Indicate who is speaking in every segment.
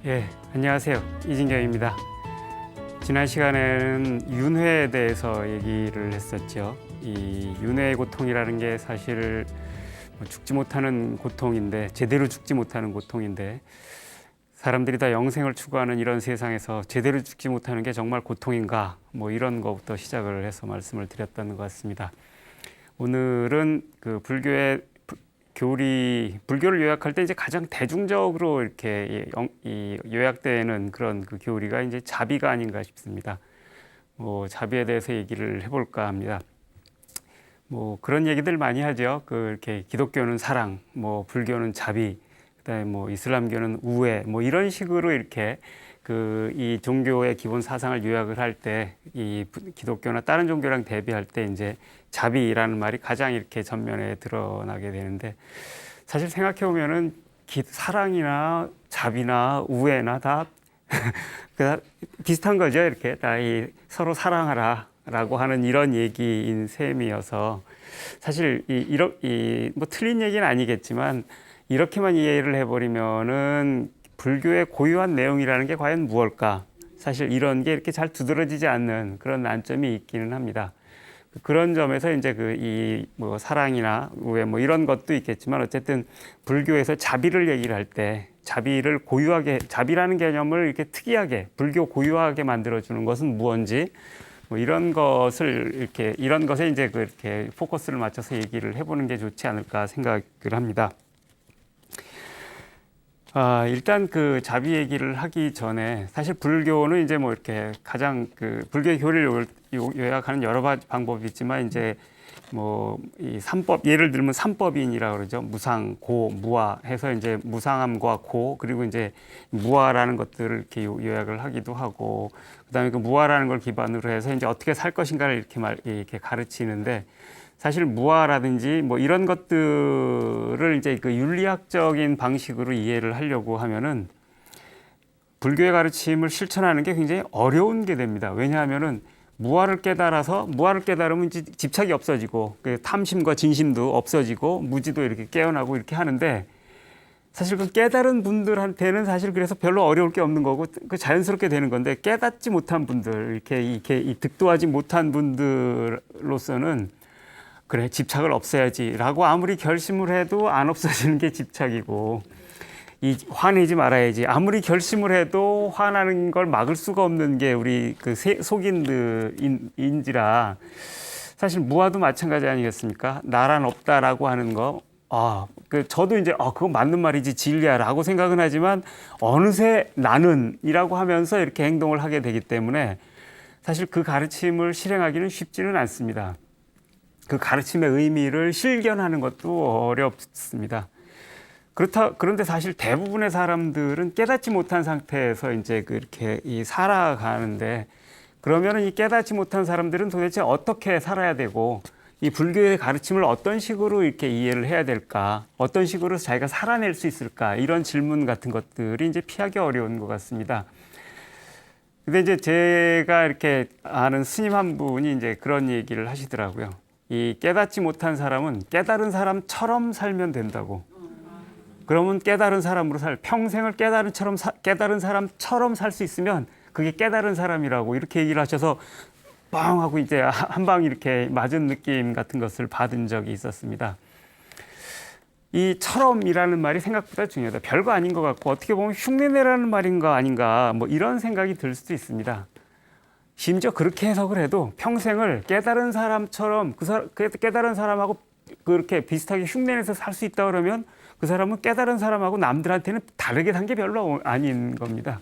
Speaker 1: 예, 안녕하세요. 이진경입니다. 지난 시간에는 윤회에 대해서 얘기를 했었죠. 이 윤회의 고통이라는 게 사실 죽지 못하는 고통인데, 제대로 죽지 못하는 고통인데, 사람들이 다 영생을 추구하는 이런 세상에서 제대로 죽지 못하는 게 정말 고통인가? 이런 거부터 시작을 해서 말씀을 드렸던 것 같습니다. 오늘은 그 불교의 불교를 요약할 때 이제 가장 대중적으로 이렇게 요약되는 그런 그 교리가 이제 자비가 아닌가 싶습니다. 자비에 대해서 얘기를 해볼까 합니다. 그런 얘기들 많이 하죠. 이렇게 기독교는 사랑, 불교는 자비, 그다음에 이슬람교는 우애, 이런 식으로 이렇게 이 종교의 기본 사상을 요약을 할 때 이 기독교나 다른 종교랑 대비할 때 이제 자비라는 말이 가장 이렇게 전면에 드러나게 되는데, 사실 생각해 보면은 사랑이나 자비나 우애나 다 비슷한 거죠. 이렇게 다 서로 사랑하라라고 하는 이런 얘기인 셈이어서, 사실 틀린 얘기는 아니겠지만 이렇게만 이해를 해버리면은 불교의 고유한 내용이라는 게 과연 무엇일까? 사실 이런 게 이렇게 잘 두드러지지 않는 그런 난점이 있기는 합니다. 그런 점에서 이제 사랑이나 우애 이런 것도 있겠지만, 어쨌든 불교에서 자비를 얘기를 할 때 자비를 고유하게, 자비라는 개념을 이렇게 특이하게 불교 고유하게 만들어주는 것은 무언지, 이런 것에 이제 그렇게 포커스를 맞춰서 얘기를 해보는 게 좋지 않을까 생각을 합니다. 일단 그 자비 얘기를 하기 전에, 사실 불교는 이제 이렇게 가장 불교의 교리를 요약하는 여러 가지 방법이 있지만, 이제 이 삼법, 예를 들면 삼법인이라고 그러죠. 무상, 고, 무아 해서 이제 무상함과 고, 그리고 이제 무아라는 것들을 이렇게 요약을 하기도 하고, 그다음에 그 무아라는 걸 기반으로 해서 이제 어떻게 살 것인가를 이렇게 가르치는데, 사실 무아라든지 이런 것들을 이제 그 윤리학적인 방식으로 이해를 하려고 하면은 불교의 가르침을 실천하는 게 굉장히 어려운 게 됩니다. 왜냐하면은 무아를 깨달으면 이제 집착이 없어지고, 탐심과 진심도 없어지고, 무지도 이렇게 깨어나고 이렇게 하는데, 사실 그 깨달은 분들한테는 사실 그래서 별로 어려울 게 없는 거고, 자연스럽게 되는 건데, 깨닫지 못한 분들, 이렇게 득도하지 못한 분들로서는 그래, 집착을 없애야지 라고 아무리 결심을 해도 안 없어지는 게 집착이고, 화내지 말아야지 아무리 결심을 해도 화나는 걸 막을 수가 없는 게 우리 속인들인지라, 사실 무아도 마찬가지 아니겠습니까? 나란 없다라고 하는 거, 저도 이제 그거 맞는 말이지 진리야라고 생각은 하지만, 어느새 나는이라고 하면서 이렇게 행동을 하게 되기 때문에 사실 그 가르침을 실행하기는 쉽지는 않습니다. 그 가르침의 의미를 실견하는 것도 어렵습니다. 그런데 사실 대부분의 사람들은 깨닫지 못한 상태에서 이제 그렇게 살아가는데, 그러면은 이 깨닫지 못한 사람들은 도대체 어떻게 살아야 되고, 이 불교의 가르침을 어떤 식으로 이렇게 이해를 해야 될까, 어떤 식으로 자기가 살아낼 수 있을까, 이런 질문 같은 것들이 이제 피하기 어려운 것 같습니다. 근데 이제 제가 이렇게 아는 스님 한 분이 이제 그런 얘기를 하시더라고요. 이 깨닫지 못한 사람은 깨달은 사람처럼 살면 된다고. 그러면 깨달은 사람으로 평생을 깨달은 사람처럼 살 수 있으면 그게 깨달은 사람이라고, 이렇게 얘기를 하셔서 빵 하고 이제 한 방 이렇게 맞은 느낌 같은 것을 받은 적이 있었습니다. 이 처럼이라는 말이 생각보다 중요하다. 별거 아닌 것 같고, 어떻게 보면 흉내내라는 말인가 아닌가 이런 생각이 들 수도 있습니다. 심지어 그렇게 해석을 해도 평생을 깨달은 사람처럼 깨달은 사람하고 그렇게 비슷하게 흉내내서 살 수 있다 그러면, 그 사람은 깨달은 사람하고 남들한테는 다르게 산 게 별로 아닌 겁니다.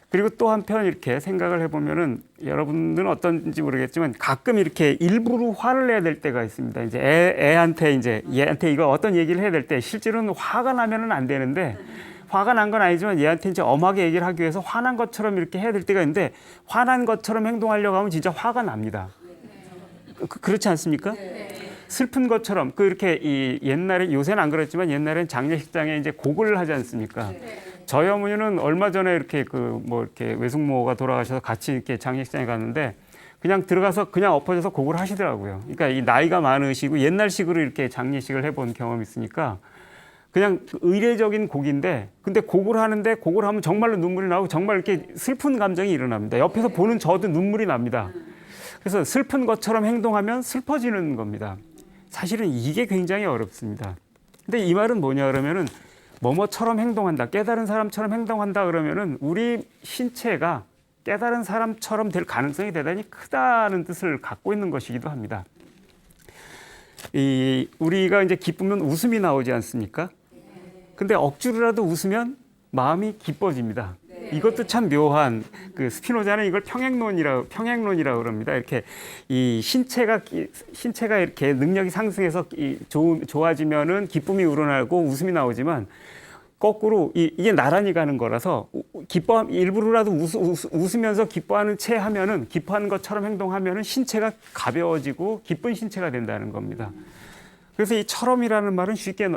Speaker 1: 그리고 또 한편 이렇게 생각을 해보면은, 여러분들은 어떤지 모르겠지만 가끔 이렇게 일부러 화를 내야 될 때가 있습니다. 이제 얘한테 이거 어떤 얘기를 해야 될 때, 실제로는 화가 나면은 안 되는데, 화가 난 건 아니지만 얘한테 이제 엄하게 얘기를 하기 위해서 화난 것처럼 이렇게 해야 될 때가 있는데, 화난 것처럼 행동하려고 하면 진짜 화가 납니다. 그렇지 않습니까? 슬픈 것처럼 이렇게 옛날에, 요새는 안 그렇지만 옛날엔 장례식장에 이제 곡을 하지 않습니까? 저희 어머니는 얼마 전에 이렇게 이렇게 외숙모가 돌아가셔서 같이 이렇게 장례식장에 갔는데, 그냥 들어가서 그냥 엎어져서 곡을 하시더라고요. 그러니까 이 나이가 많으시고 옛날식으로 이렇게 장례식을 해본 경험이 있으니까, 그냥 의례적인 곡인데 근데 곡을 하는데 곡을 하면 정말로 눈물이 나고 정말 이렇게 슬픈 감정이 일어납니다. 옆에서 보는 저도 눈물이 납니다. 그래서 슬픈 것처럼 행동하면 슬퍼지는 겁니다. 사실은 이게 굉장히 어렵습니다. 근데 이 말은 뭐냐 그러면은 뭐뭐처럼 행동한다, 깨달은 사람처럼 행동한다 그러면은 우리 신체가 깨달은 사람처럼 될 가능성이 대단히 크다는 뜻을 갖고 있는 것이기도 합니다. 우리가 이제 기쁘면 웃음이 나오지 않습니까? 근데 억지로라도 웃으면 마음이 기뻐집니다. 이것도 참 묘한 그 스피노자는 이걸 평행론이라고 그럽니다. 이렇게 이 신체가 이렇게 능력이 상승해서 좋아지면은 기쁨이 우러나고 웃음이 나오지만 거꾸로 이게 나란히 가는 거라서 일부러라도 웃으면서 기뻐하는 채 하면은 기뻐하는 것처럼 행동하면은 신체가 가벼워지고 기쁜 신체가 된다는 겁니다. 그래서 이 처럼이라는 말은 쉽게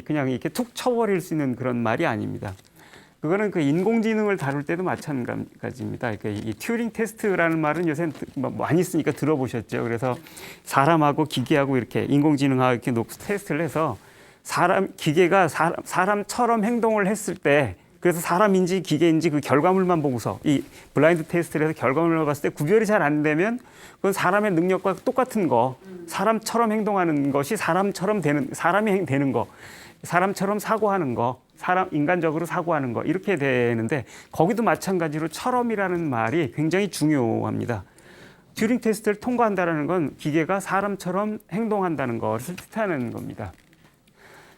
Speaker 1: 그냥 이렇게 툭 쳐버릴 수 있는 그런 말이 아닙니다. 그거는 그 인공지능을 다룰 때도 마찬가지입니다. 그러니까 이 튜링 테스트라는 말은 요새 많이 쓰니까 들어보셨죠. 그래서 사람하고 기계하고 이렇게 인공지능하고 이렇게 놓고 테스트를 해서 기계가 사람처럼 행동을 했을 때 그래서 사람인지 기계인지 그 결과물만 보고서 이 블라인드 테스트를 해서 결과물을 봤을 때 구별이 잘 안 되면 그건 사람의 능력과 똑같은 거, 사람처럼 행동하는 것이 사람이 되는 거, 사람처럼 사고하는 거, 인간적으로 사고하는 거 이렇게 되는데 거기도 마찬가지로 처럼이라는 말이 굉장히 중요합니다. 튜링 테스트를 통과한다는 건 기계가 사람처럼 행동한다는 것을 뜻하는 겁니다.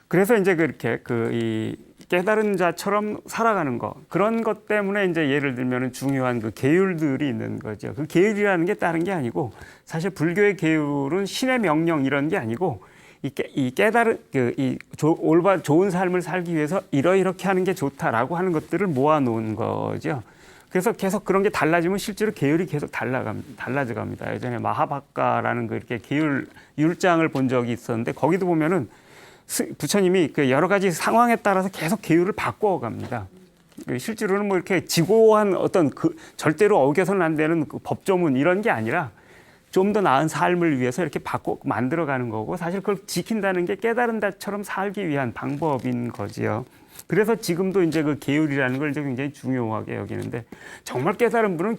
Speaker 1: 그래서 이제 그렇게 이 깨달은 자처럼 살아가는 거 그런 것 때문에 이제 예를 들면 중요한 그 계율들이 있는 거죠. 그 계율이라는 게 다른 게 아니고 사실 불교의 계율은 신의 명령 이런 게 아니고 이 깨달은 좋은 삶을 살기 위해서 이렇게 하는 게 좋다라고 하는 것들을 모아놓은 거죠. 그래서 계속 그런 게 달라지면 실제로 계율이 계속 달라져 갑니다. 예전에 마하바카라는 그 이렇게 율장을 본 적이 있었는데 거기도 보면은 부처님이 그 여러 가지 상황에 따라서 계속 계율을 바꿔갑니다. 실제로는 뭐 이렇게 지고한 어떤 절대로 어겨서는 안 되는 그 법조문 이런 게 아니라 좀 더 나은 삶을 위해서 이렇게 만들어가는 거고 사실 그걸 지킨다는 게 깨달은 자처럼 살기 위한 방법인 거지요. 그래서 지금도 이제 그 계율이라는 걸 이제 굉장히 중요하게 여기는데 정말 깨달은 분은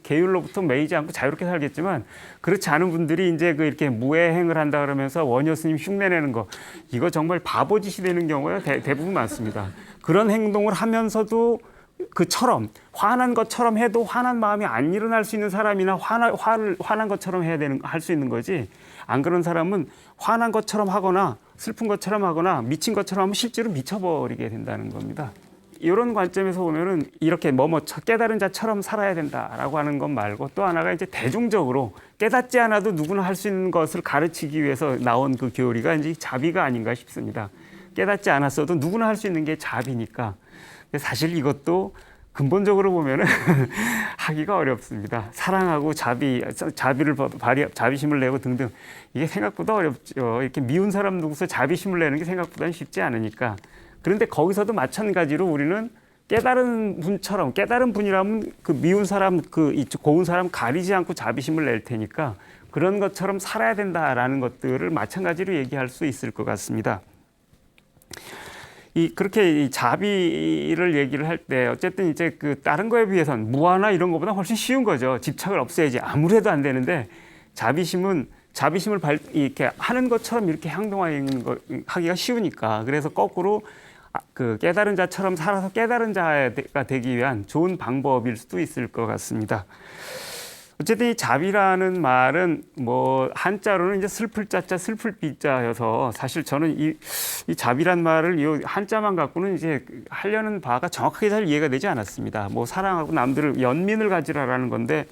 Speaker 1: 계율로부터 매이지 않고 자유롭게 살겠지만 그렇지 않은 분들이 이제 이렇게 무해행을 한다 그러면서 원효 스님 흉내내는 거 이거 정말 바보짓이 되는 경우가 대부분 많습니다. 그런 행동을 하면서도 그처럼 화난 것처럼 해도 화난 마음이 안 일어날 수 있는 사람이나 화난 것처럼 할 수 있는 거지 안 그런 사람은 화난 것처럼 하거나 슬픈 것처럼 하거나 미친 것처럼 하면 실제로 미쳐버리게 된다는 겁니다. 이런 관점에서 보면은 이렇게 깨달은 자처럼 살아야 된다라고 하는 것 말고 또 하나가 이제 대중적으로 깨닫지 않아도 누구나 할 수 있는 것을 가르치기 위해서 나온 그 교리가 이제 자비가 아닌가 싶습니다. 깨닫지 않았어도 누구나 할 수 있는 게 자비니까. 사실 이것도 근본적으로 보면은 하기가 어렵습니다. 사랑하고 자비심을 내고 등등 이게 생각보다 어렵죠. 이렇게 미운 사람 누구서 자비심을 내는 게 생각보다는 쉽지 않으니까. 그런데 거기서도 마찬가지로 우리는 깨달은 분이라면 그 미운 사람, 고운 사람 가리지 않고 자비심을 낼 테니까 그런 것처럼 살아야 된다라는 것들을 마찬가지로 얘기할 수 있을 것 같습니다. 그렇게 자비를 얘기를 할 때 어쨌든 이제 다른 거에 비해서는 무아나 이런 것보다 훨씬 쉬운 거죠. 집착을 없애야지 아무래도 안 되는데 자비심을 이렇게 하는 것처럼 이렇게 하기가 쉬우니까 그래서 거꾸로 그 깨달은 자처럼 살아서 깨달은 자가 되기 위한 좋은 방법일 수도 있을 것 같습니다. 어쨌든 이 자비라는 말은 한자로는 이제 슬플 자자 슬플 비자여서 사실 저는 이 자비란 말을 이 한자만 갖고는 이제 하려는 바가 정확하게 잘 이해가 되지 않았습니다. 사랑하고 남들을 연민을 가지라라는 건데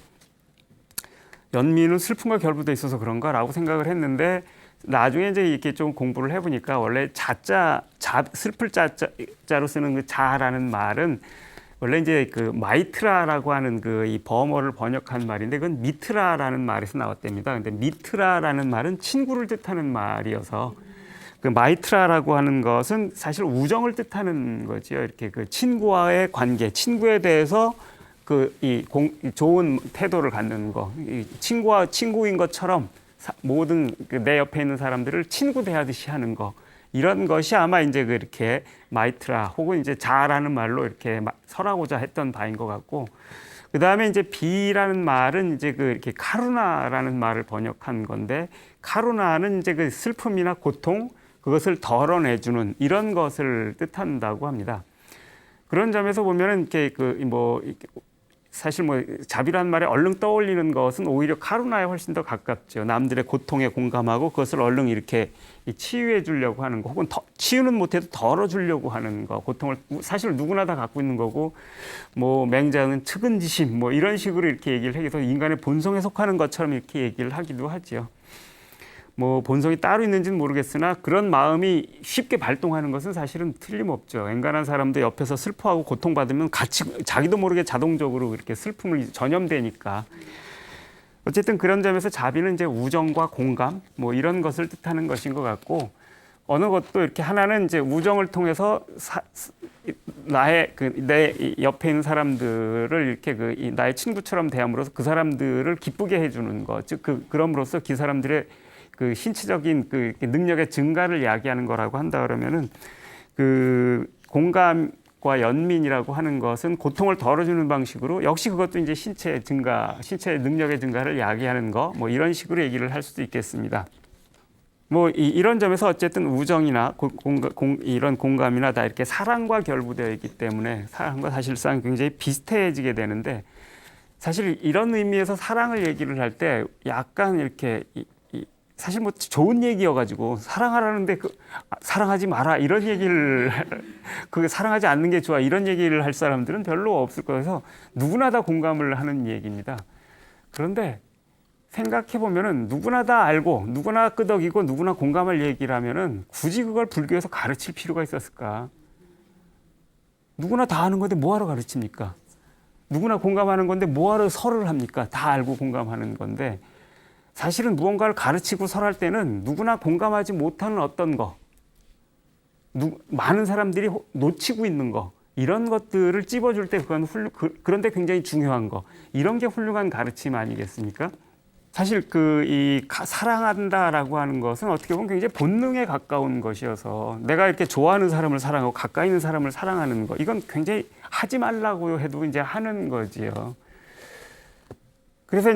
Speaker 1: 연민은 슬픔과 결부돼 있어서 그런가라고 생각을 했는데 나중에 이제 이렇게 좀 공부를 해보니까 원래 슬플 자자로 쓰는 그 자라는 말은 원래 이제 마이트라라고 하는 이 버머를 번역한 말인데 그건 미트라라는 말에서 나왔답니다. 근데 미트라라는 말은 친구를 뜻하는 말이어서 그 마이트라라고 하는 것은 사실 우정을 뜻하는 거지요. 이렇게 친구와의 관계, 친구에 대해서 좋은 태도를 갖는 거, 친구인 것처럼 모든 내 옆에 있는 사람들을 친구 대하듯이 하는 거. 이런 것이 아마 이제 그렇게 마이트라 혹은 이제 자라는 말로 이렇게 설하고자 했던 바인 것 같고, 그 다음에 이제 비라는 말은 이제 그 이렇게 카루나라는 말을 번역한 건데, 카루나는 이제 그 슬픔이나 고통, 그것을 덜어내주는 이런 것을 뜻한다고 합니다. 그런 점에서 보면은 이렇게 사실 자비라는 말에 얼른 떠올리는 것은 오히려 카루나에 훨씬 더 가깝죠. 남들의 고통에 공감하고 그것을 얼른 이렇게 치유해 주려고 하는 거, 혹은 치유는 못해도 덜어 주려고 하는 거. 고통을 사실 누구나 다 갖고 있는 거고, 맹자는 측은지심 이런 식으로 이렇게 얘기를 해서 인간의 본성에 속하는 것처럼 이렇게 얘기를 하기도 하지요. 본성이 따로 있는지는 모르겠으나 그런 마음이 쉽게 발동하는 것은 사실은 틀림없죠. 엔간한 사람도 옆에서 슬퍼하고 고통받으면 같이 자기도 모르게 자동적으로 이렇게 슬픔을 전염되니까. 어쨌든 그런 점에서 자비는 이제 우정과 공감 이런 것을 뜻하는 것인 것 같고, 어느 것도 이렇게 하나는 이제 우정을 통해서 내 옆에 있는 사람들을 이렇게 나의 친구처럼 대함으로써 그 사람들을 기쁘게 해주는 것, 즉 그럼으로써 그 사람들의 그 신체적인 그 능력의 증가를 야기하는 거라고 한다 그러면은, 그 공감과 연민이라고 하는 것은 고통을 덜어주는 방식으로, 역시 그것도 이제 신체 능력의 증가를 야기하는 거 이런 식으로 얘기를 할 수도 있겠습니다. 이런 점에서 어쨌든 우정이나 이런 공감이나 다 이렇게 사랑과 결부되어 있기 때문에 사랑과 사실상 굉장히 비슷해지게 되는데, 사실 이런 의미에서 사랑을 얘기를 할 때 약간 이렇게 사실 좋은 얘기여가지고 사랑하라는데 사랑하지 마라 이런 얘기를 사랑하지 않는 게 좋아 이런 얘기를 할 사람들은 별로 없을 거여서 누구나 다 공감을 하는 얘기입니다. 그런데 생각해 보면은 누구나 다 알고 누구나 끄덕이고 누구나 공감할 얘기를 하면은 굳이 그걸 불교에서 가르칠 필요가 있었을까? 누구나 다 아는 건데 뭐하러 가르칩니까? 누구나 공감하는 건데 뭐하러 설을 합니까? 다 알고 공감하는 건데, 사실은 무언가를 가르치고 설할 때는 누구나 공감하지 못하는 어떤 거, 많은 사람들이 놓치고 있는 거, 이런 것들을 찝어줄 때 그런데 굉장히 중요한 거, 이런 게 훌륭한 가르침 아니겠습니까? 사실 사랑한다라고 하는 것은 어떻게 보면 굉장히 본능에 가까운 것이어서, 내가 이렇게 좋아하는 사람을 사랑하고 가까이 있는 사람을 사랑하는 거, 이건 굉장히 하지 말라고 해도 이제 하는 거지요. 그래서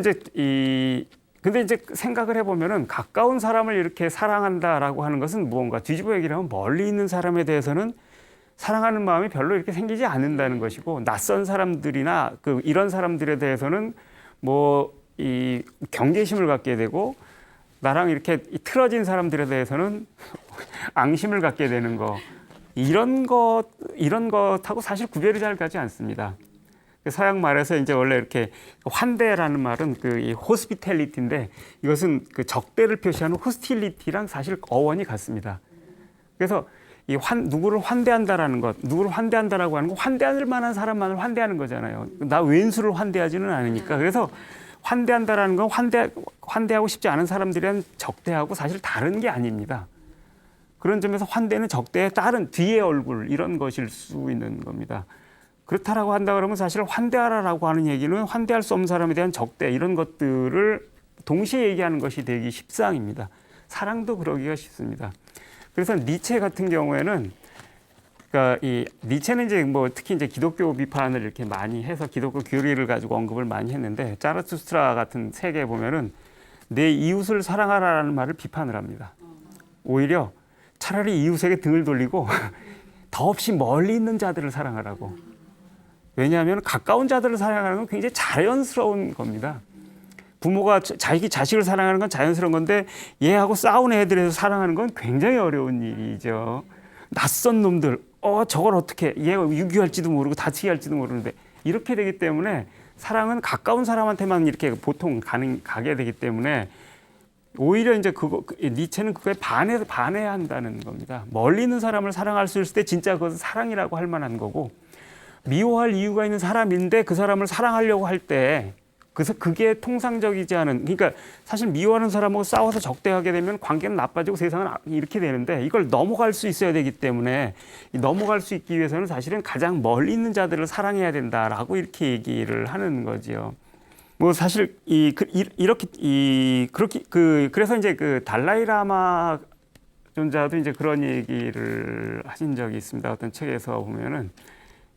Speaker 1: 근데 이제 생각을 해보면은 가까운 사람을 이렇게 사랑한다라고 하는 것은 무언가 뒤집어 얘기를 하면 멀리 있는 사람에 대해서는 사랑하는 마음이 별로 이렇게 생기지 않는다는 것이고, 낯선 사람들이나 이런 사람들에 대해서는 이 경계심을 갖게 되고, 나랑 이렇게 틀어진 사람들에 대해서는 앙심을 갖게 되는 거, 이런 것하고 사실 구별이 잘 가지 않습니다. 서양 말에서 이제 원래 이렇게 환대라는 말은 이 호스피텔리티인데, 이것은 그 적대를 표시하는 호스틸리티랑 사실 어원이 같습니다. 그래서 누구를 환대한다라는 것, 누구를 환대한다라고 하는 건 환대할 만한 사람만을 환대하는 거잖아요. 나 왼수를 환대하지는 않으니까. 그래서 환대한다라는 건 환대하고 싶지 않은 사람들이란 적대하고 사실 다른 게 아닙니다. 그런 점에서 환대는 적대의 다른 뒤의 얼굴, 이런 것일 수 있는 겁니다. 그렇다라고 한다 그러면 사실 환대하라라고 하는 얘기는 환대할 수 없는 사람에 대한 적대, 이런 것들을 동시에 얘기하는 것이 되기 십상입니다. 사랑도 그러기가 쉽습니다. 그래서 니체 같은 경우에는, 그러니까 니체는 이제 특히 이제 기독교 비판을 이렇게 많이 해서 기독교 교리를 가지고 언급을 많이 했는데, 자라투스트라 같은 책에 보면은 내 이웃을 사랑하라는 말을 비판을 합니다. 오히려 차라리 이웃에게 등을 돌리고 더없이 멀리 있는 자들을 사랑하라고. 왜냐하면 가까운 자들을 사랑하는 건 굉장히 자연스러운 겁니다. 부모가 자기 자식을 사랑하는 건 자연스러운 건데, 얘하고 싸운 애들에서 사랑하는 건 굉장히 어려운 일이죠. 낯선 놈들, 저걸 어떻게, 얘가 유기할지도 모르고 다치게 할지도 모르는데, 이렇게 되기 때문에 사랑은 가까운 사람한테만 이렇게 보통 가게 되기 때문에, 오히려 이제 니체는 그거에 반해야 한다는 겁니다. 멀리 있는 사람을 사랑할 수 있을 때 진짜 그것은 사랑이라고 할 만한 거고, 미워할 이유가 있는 사람인데 그 사람을 사랑하려고 할 때, 그래서 그게 통상적이지 않은, 그러니까 사실 미워하는 사람하고 싸워서 적대하게 되면 관계는 나빠지고 세상은 이렇게 되는데, 이걸 넘어갈 수 있어야 되기 때문에, 넘어갈 수 있기 위해서는 사실은 가장 멀리 있는 자들을 사랑해야 된다라고 이렇게 얘기를 하는 거지요. 사실 그래서 이제 달라이 라마 학존자도 이제 그런 얘기를 하신 적이 있습니다. 어떤 책에서 보면은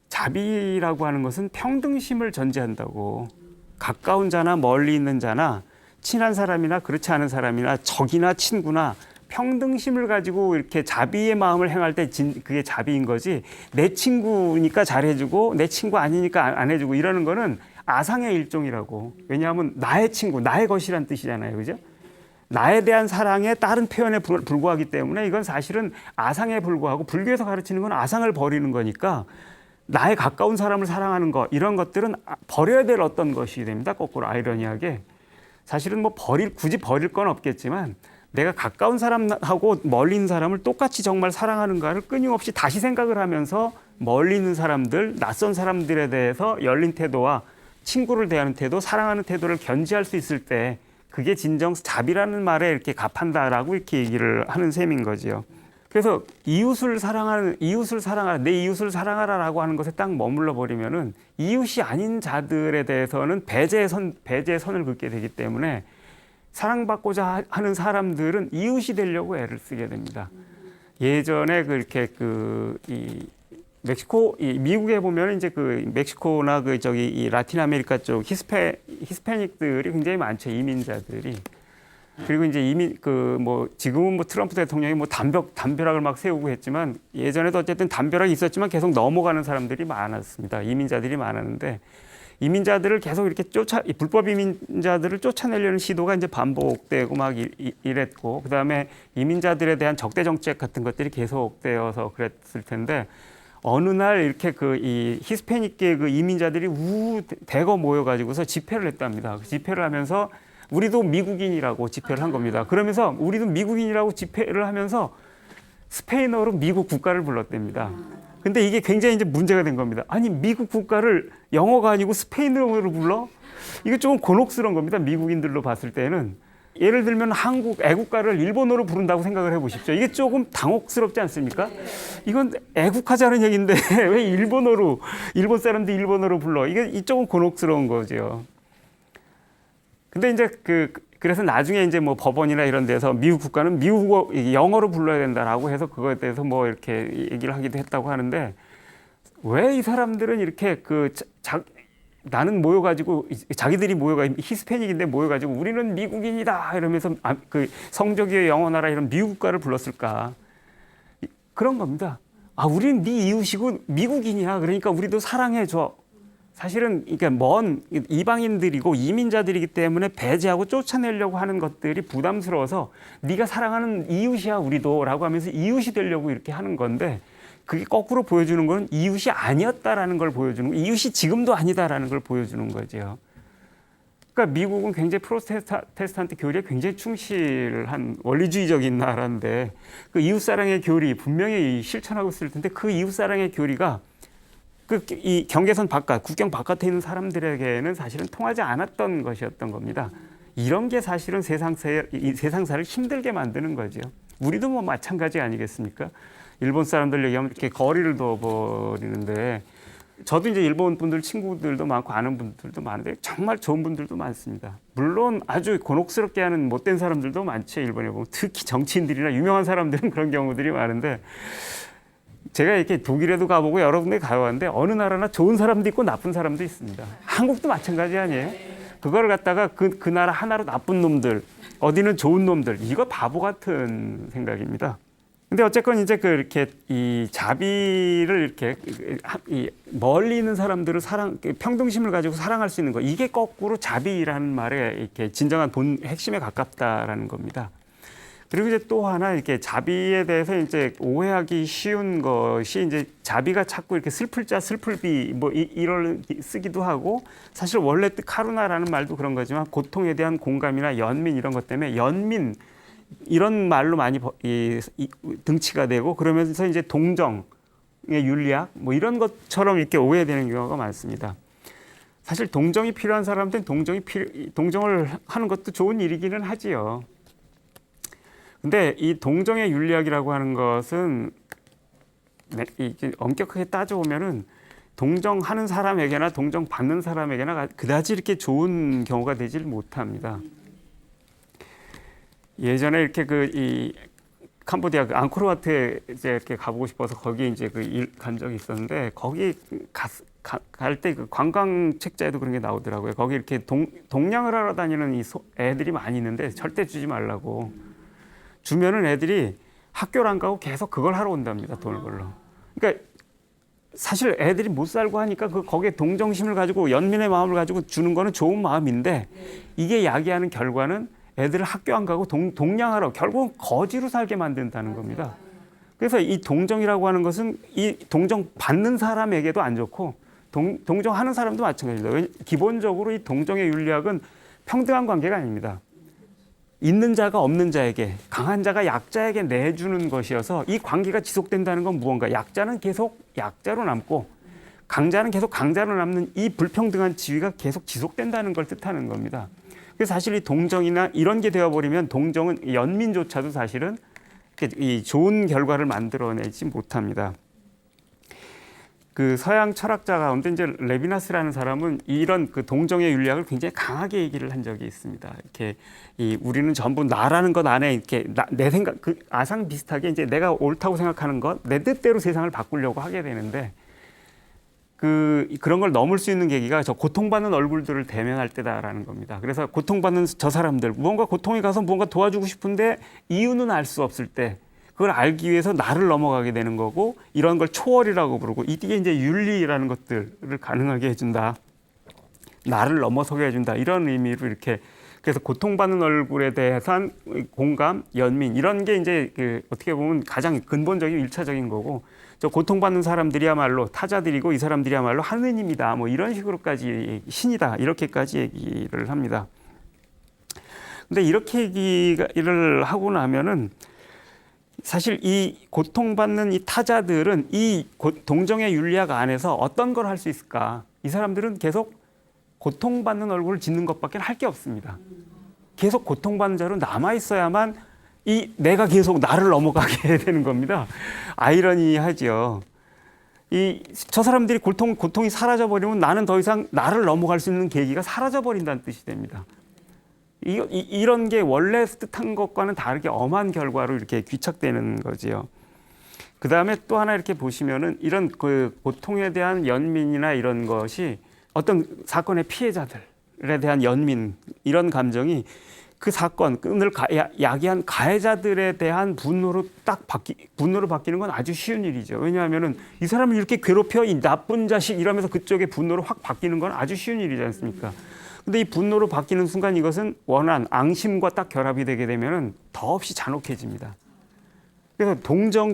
Speaker 1: 자비라고 하는 것은 평등심을 전제한다고. 가까운 자나 멀리 있는 자나 친한 사람이나 그렇지 않은 사람이나 적이나 친구나 평등심을 가지고 이렇게 자비의 마음을 행할 때 그게 자비인 거지. 내 친구니까 잘해주고 내 친구 아니니까 안 해주고 이러는 거는 아상의 일종이라고. 왜냐하면 나의 친구, 나의 것이란 뜻이잖아요. 그죠? 나에 대한 사랑의 다른 표현에 불과하기 때문에 이건 사실은 아상에 불과하고 불교에서 가르치는 건 아상을 버리는 거니까 나의 가까운 사람을 사랑하는 것 이런 것들은 버려야 될 어떤 것이 됩니다. 거꾸로 아이러니하게. 사실은 뭐 굳이 버릴 건 없겠지만 내가 가까운 사람하고 멀리 있는 사람을 똑같이 정말 사랑하는가를 끊임없이 다시 생각을 하면서 멀리 있는 사람들, 낯선 사람들에 대해서 열린 태도와 친구를 대하는 태도, 사랑하는 태도를 견지할 수 있을 때 그게 진정 자비라는 말에 이렇게 갑한다라고 이렇게 얘기를 하는 셈인 거지요. 그래서 내 이웃을 사랑하라라고 하는 것에 딱 머물러 버리면은 이웃이 아닌 자들에 대해서는 배제의 선을 긋게 되기 때문에 사랑받고자 하는 사람들은 이웃이 되려고 애를 쓰게 됩니다. 예전에 미국에 보면 이제 멕시코나 이 라틴 아메리카 쪽 히스패닉들이 굉장히 많죠. 이민자들이. 그리고 이제 지금은 트럼프 대통령이 담벼락을 막 세우고 했지만 예전에도 어쨌든 담벼락이 있었지만 계속 넘어가는 사람들이 많았습니다. 이민자들이 많았는데 이민자들을 계속 이렇게 불법 이민자들을 쫓아내려는 시도가 이제 반복되고 막 이랬고, 그 다음에 이민자들에 대한 적대 정책 같은 것들이 계속되어서 그랬을 텐데, 어느 날 이렇게 이 히스패닉계 이민자들이 대거 모여가지고서 집회를 했답니다. 집회를 하면서 우리도 미국인이라고 집회를 한 겁니다. 그러면서 우리도 미국인이라고 집회를 하면서 스페인어로 미국 국가를 불렀답니다. 근데 이게 굉장히 이제 문제가 된 겁니다. 아니, 미국 국가를 영어가 아니고 스페인어로 불러? 이게 조금 곤혹스러운 겁니다. 미국인들로 봤을 때는. 예를 들면 한국 애국가를 일본어로 부른다고 생각을 해보십시오. 이게 조금 당혹스럽지 않습니까? 이건 애국하자는 얘기인데 왜 일본 사람들이 일본어로 불러? 이게 조금 곤혹스러운 거죠. 근데 이제 그래서 나중에 이제 뭐 법원이나 이런 데서 미국 국가는 미국어 영어로 불러야 된다라고 해서 그거에 대해서 뭐 이렇게 얘기를 하기도 했다고 하는데, 왜 이 사람들은 이렇게 나는 모여가지고 자기들이 히스패닉인데 모여가지고 우리는 미국인이다 이러면서 성적이 영어나라 이런 미국 국가를 불렀을까? 그런 겁니다. 우리는 네 이웃이고 미국인이야. 그러니까 우리도 사랑해줘. 사실은 이게 먼 이방인들이고 이민자들이기 때문에 배제하고 쫓아내려고 하는 것들이 부담스러워서 네가 사랑하는 이웃이야 우리도라고 하면서 이웃이 되려고 이렇게 하는 건데, 그게 거꾸로 보여주는 건 이웃이 아니었다라는 걸 보여주는 거예요. 이웃이 지금도 아니다라는 걸 보여주는 거죠. 그러니까 미국은 굉장히 프로테스탄트 교리에 굉장히 충실한 원리주의적인 나라인데 그 이웃사랑의 교리 분명히 실천하고 있을 텐데 그 이웃사랑의 교리가 이 경계선 바깥, 국경 바깥에 있는 사람들에게는 사실은 통하지 않았던 것이었던 겁니다. 이런 게 사실은 세상사를 힘들게 만드는 거죠. 우리도 뭐 마찬가지 아니겠습니까? 일본 사람들 얘기하면 이렇게 거리를 둬버리는데, 저도 이제 일본 분들 친구들도 많고 아는 분들도 많은데 정말 좋은 분들도 많습니다. 물론 아주 곤혹스럽게 하는 못된 사람들도 많죠. 일본에 보면 특히 정치인들이나 유명한 사람들은 그런 경우들이 많은데, 제가 이렇게 독일에도 가보고 여러 군데 가봤는데 어느 나라나 좋은 사람도 있고 나쁜 사람도 있습니다. 한국도 마찬가지 아니에요? 그거를 갖다가 그 나라 하나로 나쁜 놈들, 어디는 좋은 놈들, 이거 바보 같은 생각입니다. 근데 어쨌건 이제 이렇게 이 자비를 이렇게 멀리 있는 사람들을 평등심을 가지고 사랑할 수 있는 거, 이게 거꾸로 자비라는 말에 이렇게 진정한 핵심에 가깝다라는 겁니다. 그리고 이제 또 하나 이렇게 자비에 대해서 이제 오해하기 쉬운 것이, 이제 자비가 자꾸 이렇게 슬플자 슬플비 뭐 이런 쓰기도 하고, 사실 원래 뜻 카루나라는 말도 그런 거지만 고통에 대한 공감이나 연민 이런 것 때문에 연민 이런 말로 많이 등치가 되고, 그러면서 이제 동정의 윤리학 뭐 이런 것처럼 이렇게 오해되는 경우가 많습니다. 사실 동정이 필요한 사람들은 동정을 하는 것도 좋은 일이기는 하지요. 근데 이 동정의 윤리학이라고 하는 것은 엄격하게 따져보면은 동정하는 사람에게나 동정받는 사람에게나 그다지 이렇게 좋은 경우가 되질 못합니다. 예전에 이렇게 캄보디아 그 앙코르와트에 이제 이렇게 가보고 싶어서 거기 이제 그 일 간 적이 있었는데 거기 갈 때 그 관광 책자에도 그런 게 나오더라고요. 거기 이렇게 동냥을 하러 다니는 애들이 많이 있는데 절대 주지 말라고. 주면은 애들이 학교를 안 가고 계속 그걸 하러 온답니다. 돈을 벌러. 그러니까 사실 애들이 못 살고 하니까 거기에 동정심을 가지고 연민의 마음을 가지고 주는 거는 좋은 마음인데 이게 야기하는 결과는 애들을 학교 안 가고 동냥하러 결국은 거지로 살게 만든다는 겁니다. 그래서 이 동정이라고 하는 것은 이 동정 받는 사람에게도 안 좋고 동정하는 사람도 마찬가지입니다. 기본적으로 이 동정의 윤리학은 평등한 관계가 아닙니다. 있는 자가 없는 자에게, 강한 자가 약자에게 내주는 것이어서 이 관계가 지속된다는 건 무언가 약자는 계속 약자로 남고 강자는 계속 강자로 남는 이 불평등한 지위가 계속 지속된다는 걸 뜻하는 겁니다. 그래서 사실 이 동정이나 이런 게 되어버리면 동정은 연민조차도 사실은 이 좋은 결과를 만들어내지 못합니다. 그 서양 철학자 가운데 이제 레비나스라는 사람은 이런 그 동정의 윤리학을 굉장히 강하게 얘기를 한 적이 있습니다. 이렇게 우리는 전부 나라는 것 안에 이렇게 내 생각 그 아상 비슷하게 이제 내가 옳다고 생각하는 것 내 뜻대로 세상을 바꾸려고 하게 되는데 그런 걸 넘을 수 있는 계기가 저 고통받는 얼굴들을 대면할 때다라는 겁니다. 그래서 고통받는 저 사람들 무언가 고통이 가서 무언가 도와주고 싶은데 이유는 알 수 없을 때 그걸 알기 위해서 나를 넘어가게 되는 거고 이런 걸 초월이라고 부르고 이게 이제 윤리라는 것들을 가능하게 해준다. 나를 넘어서게 해준다. 이런 의미로 이렇게 그래서 고통받는 얼굴에 대해서한 공감, 연민 이런 게 이제 어떻게 보면 가장 근본적인 일차적인 거고 저 고통받는 사람들이야말로 타자들이고 이 사람들이야말로 하느님이다. 뭐 이런 식으로까지 신이다. 이렇게까지 얘기를 합니다. 근데 이렇게 얘기를 하고 나면은 사실 이 고통받는 이 타자들은 이 동정의 윤리학 안에서 어떤 걸 할 수 있을까? 이 사람들은 계속 고통받는 얼굴을 짓는 것밖에 할 게 없습니다. 계속 고통받는 자로 남아 있어야만 내가 계속 나를 넘어가게 되는 겁니다. 아이러니하죠. 저 사람들이 고통이 사라져 버리면 나는 더 이상 나를 넘어갈 수 있는 계기가 사라져 버린다는 뜻이 됩니다. 이런 게 원래 뜻한 것과는 다르게 엄한 결과로 이렇게 귀착되는 거지요. 그 다음에 또 하나 이렇게 보시면은 이런 그 고통에 대한 연민이나 이런 것이 어떤 사건의 피해자들에 대한 연민 이런 감정이 그 사건을 야기한 가해자들에 대한 분노로 바뀌는 건 아주 쉬운 일이죠. 왜냐하면은 이 사람을 이렇게 괴롭혀 이 나쁜 자식 이러면서 그쪽의 분노로 확 바뀌는 건 아주 쉬운 일이지 않습니까? 근데 이 분노로 바뀌는 순간 이것은 원한 앙심과 딱 결합이 되게 되면은 더없이 잔혹해집니다. 그래서